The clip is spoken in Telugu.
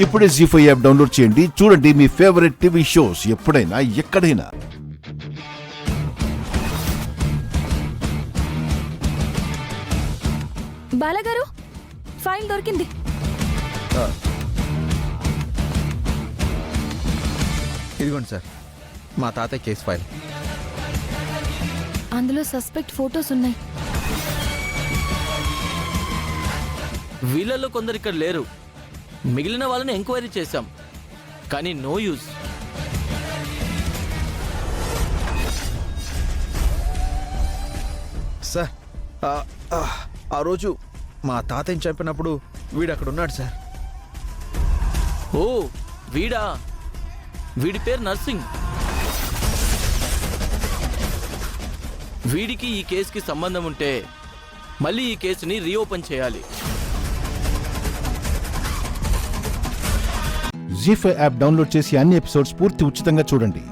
ఇప్పుడే జీ5 యాప్ డౌన్లోడ్ చేయండి. చూడండి మీ ఫేవరెట్ టీవీ షోస్ ఎప్పుడైనా ఎక్కడైనా. బాలగారు, ఫైల్ దొరికింది. ఇదిగోండి సార్, మా తాతయ్య కేసు ఫైల్. అందులో సస్పెక్ట్ ఫోటోస్ ఉన్నాయి. వీళ్ళల్లో కొందరు ఇక్కడ లేరు. మిగిలిన వాళ్ళని ఎంక్వైరీ చేశాం, కానీ నో యూజ్. సార్, ఆ రోజు మా తాతయ్యని చంపినప్పుడు వీడు అక్కడ ఉన్నాడు సార్. ఓ వీడా? వీడి పేరు నర్సింగ్. వీడికి ఈ కేసుకి సంబంధం ఉంటే మళ్ళీ ఈ కేసుని రీఓపెన్ చేయాలి. జీ5 యాప్ డౌన్లోడ్ చేసి అన్ని ఎపిసోడ్స్ పూర్తి ఉచితంగా చూడండి.